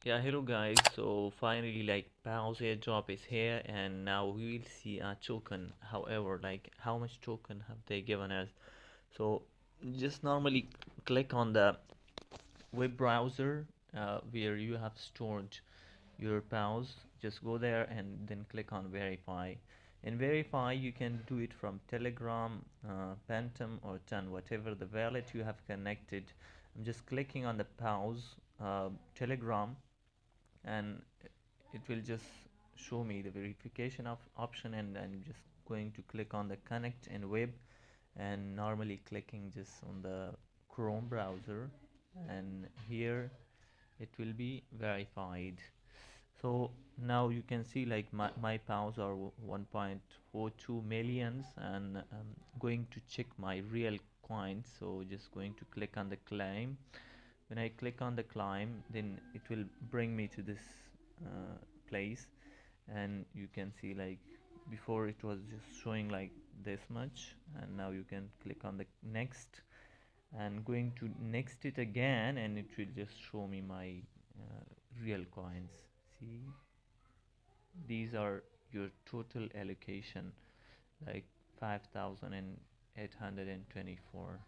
Yeah, hello guys. So finally, like PAWS Airdrop is here, and now we will see a token. However, like how much token have they given us? So just normally click on the web browser where you have stored your PAWS. Just go there and then click on verify. In verify, you can do it from Telegram, Phantom, or Ton, whatever the wallet you have connected. I'm just clicking on the PAWS Telegram, and it will just show me the verification of option, and I'm just going to click on the connect and web, and normally clicking just on the Chrome browser, and here it will be verified. So now you can see like my pounds are 1.42 millions, and I'm going to check my real coins. So just going to click on the claim. When I click on the climb, then it will bring me to this place, and you can see like before it was just showing like this much, and now you can click on the next and going to next it again, and it will just show me my real coins. See, these are your total allocation, like 5,824.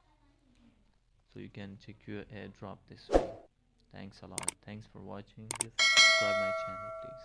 So you can check your airdrop this way. Thanks a lot. Thanks for watching. Just subscribe my channel, please.